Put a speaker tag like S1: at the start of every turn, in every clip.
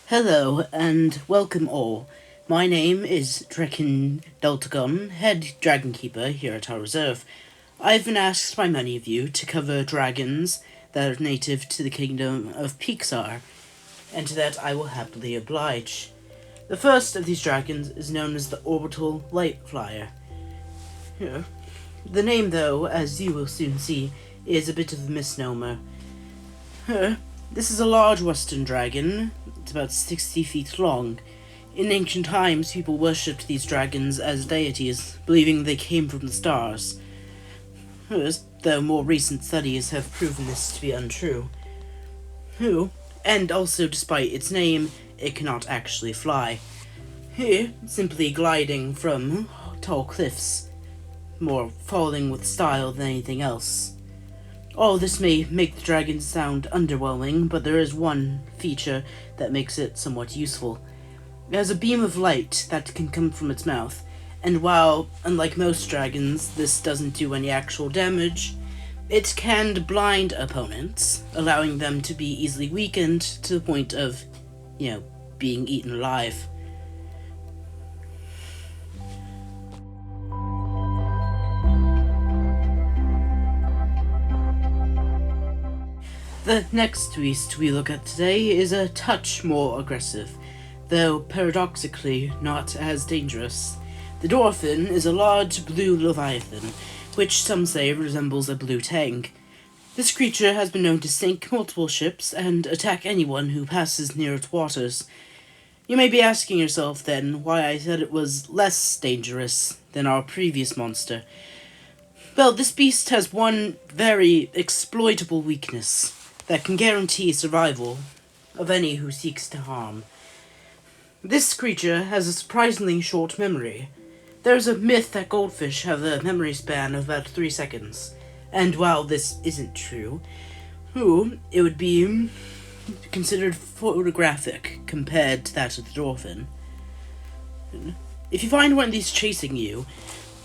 S1: Hello and welcome all. My name is Drekin Deltagon, head dragon keeper here at our reserve. I've been asked by many of you to cover dragons that are native to the kingdom of Pixar, and to that I will happily oblige. The first of these dragons is known as the Orbital Light Flyer. The name, though, as you will soon see, is a bit of a misnomer. This is a large western dragon. It's about 60 feet long. In ancient times, people worshipped these dragons as deities, believing they came from the stars. Though more recent studies have proven this to be untrue. And also, despite its name, it cannot actually fly. Simply gliding from tall cliffs, more falling with style than anything else. All this may make the dragon sound underwhelming, but there is one feature that makes it somewhat useful. It has a beam of light that can come from its mouth, and while, unlike most dragons, this doesn't do any actual damage, it can blind opponents, allowing them to be easily weakened to the point of, being eaten alive. The next beast we look at today is a touch more aggressive, though paradoxically not as dangerous. The Dwarfin is a large blue leviathan, which some say resembles a blue tang. This creature has been known to sink multiple ships and attack anyone who passes near its waters. You may be asking yourself then why I said it was less dangerous than our previous monster. Well, this beast has one very exploitable weakness that can guarantee survival of any who seeks to harm. This creature has a surprisingly short memory. There's a myth that goldfish have a memory span of about 3 seconds, and while this isn't true, it would be considered photographic compared to that of the dolphin. If you find one of these chasing you,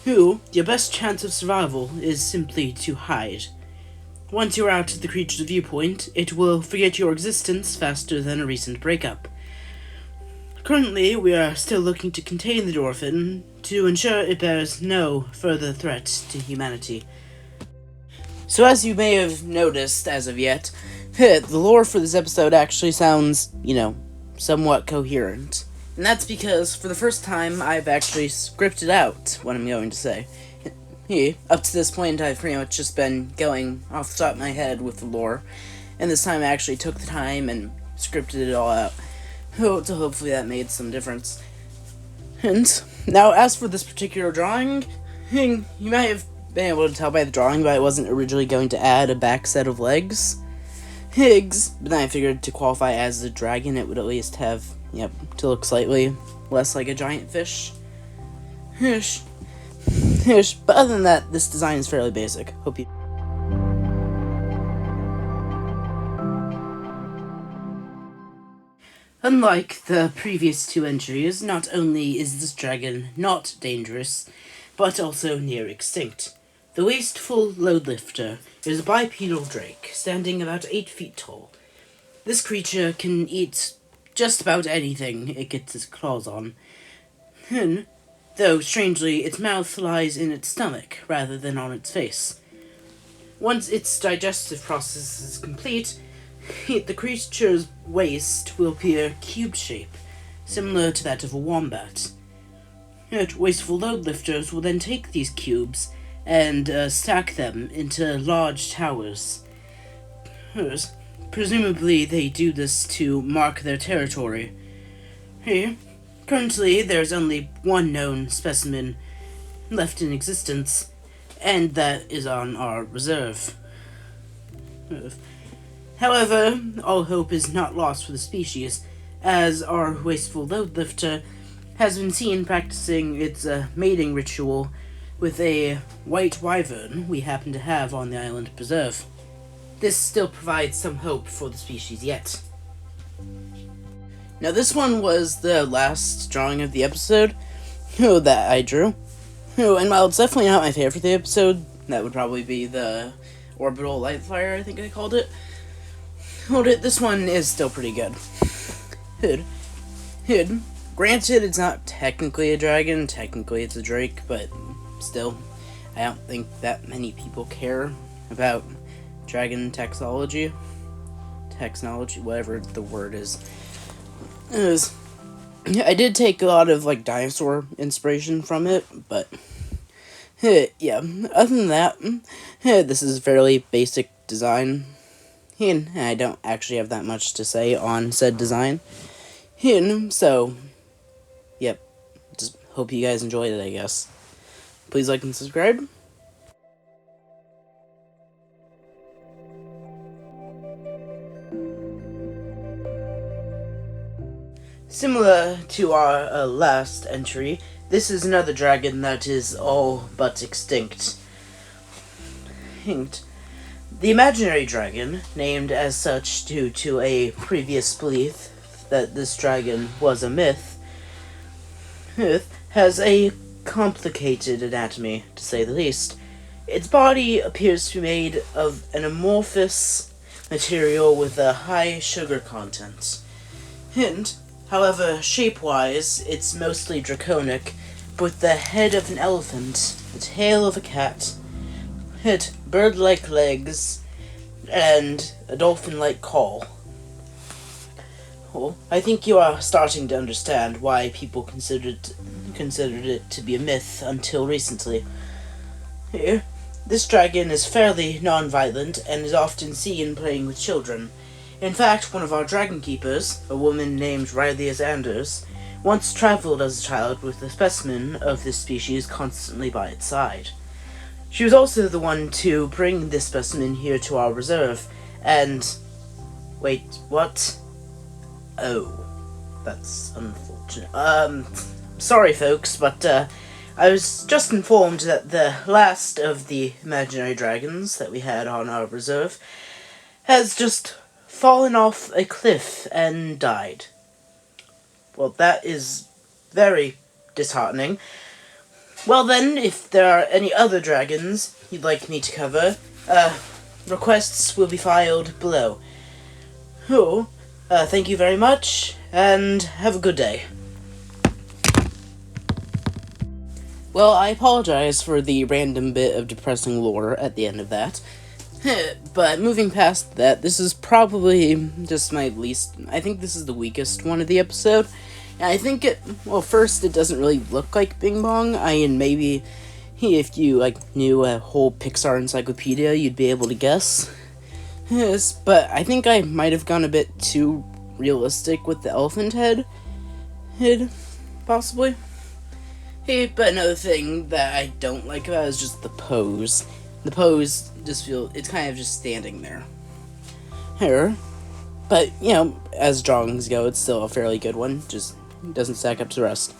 S1: your best chance of survival is simply to hide. Once you're out of the creature's viewpoint, it will forget your existence faster than a recent breakup. Currently, we are still looking to contain the Dwarfin to ensure it bears no further threat to humanity. So as you may have noticed as of yet, the lore for this episode actually sounds, somewhat coherent. And that's because, for the first time, I've actually scripted out what I'm going to say. Up to this point, I've pretty much just been going off the top of my head with the lore, and this time I actually took the time and scripted it all out. So hopefully that made some difference. And now, as for this particular drawing, you might have been able to tell by the drawing, but I wasn't originally going to add a back set of legs. But then I figured to qualify as a dragon, it would at least have, to look slightly less like a giant fish. But other than that, this design is fairly basic. Hope you... Unlike the previous two entries, not only is this dragon not dangerous, but also near extinct. The Wasteful Loadlifter is a bipedal drake, standing about 8 feet tall. This creature can eat just about anything it gets its claws on. Though, strangely, its mouth lies in its stomach rather than on its face. Once its digestive process is complete, the creature's waist will appear cube shape, similar to that of a wombat. Wasteful loadlifters will then take these cubes and stack them into large towers. Presumably they do this to mark their territory. Currently, there's only one known specimen left in existence, and that is on our reserve. However, all hope is not lost for the species, as our Wasteful Loadlifter has been seen practicing its mating ritual with a white wyvern we happen to have on the island preserve. This still provides some hope for the species yet. Now, this one was the last drawing of the episode that I drew. And while it's definitely not my favorite of the episode, that would probably be the Orbital Light Flyer, I think I called it. This one is still pretty good. Hood. Hood. Granted, it's not technically a dragon, technically it's a drake, but still, I don't think that many people care about dragon technology, whatever the word is. I did take a lot of like dinosaur inspiration from it, but yeah. Other than that, this is fairly basic design, and I don't actually have that much to say on said design. So, yep. Just hope you guys enjoyed it, I guess. Please like and subscribe. Similar to our last entry, this is another dragon that is all but extinct. The imaginary dragon, named as such due to a previous belief that this dragon was a myth, has a complicated anatomy, to say the least. Its body appears to be made of an amorphous material with a high sugar content. However, shape-wise, it's mostly draconic, with the head of an elephant, the tail of a cat, bird-like legs, and a dolphin-like call. Well, I think you are starting to understand why people considered it to be a myth until recently. Here, this dragon is fairly non-violent and is often seen playing with children. In fact, one of our dragon keepers, a woman named Riley Anders, once traveled as a child with a specimen of this species constantly by its side. She was also the one to bring this specimen here to our reserve, and... Wait, what? Oh, that's unfortunate. Sorry folks, but, I was just informed that the last of the imaginary dragons that we had on our reserve has just fallen off a cliff and died. Well, that is very disheartening. Well then, if there are any other dragons you'd like me to cover, requests will be filed below. Thank you very much, and have a good day. Well, I apologize for the random bit of depressing lore at the end of that. But moving past that, this is probably just my least... I think this is the weakest one of the episode. And I think first, it doesn't really look like Bing Bong. Maybe if you, knew a whole Pixar encyclopedia, you'd be able to guess. Yes, but I think I might have gone a bit too realistic with the elephant head, possibly. But another thing that I don't like about it is just the pose. The pose it's kind of just standing there. Here. But, as drawings go, it's still a fairly good one, just doesn't stack up to the rest.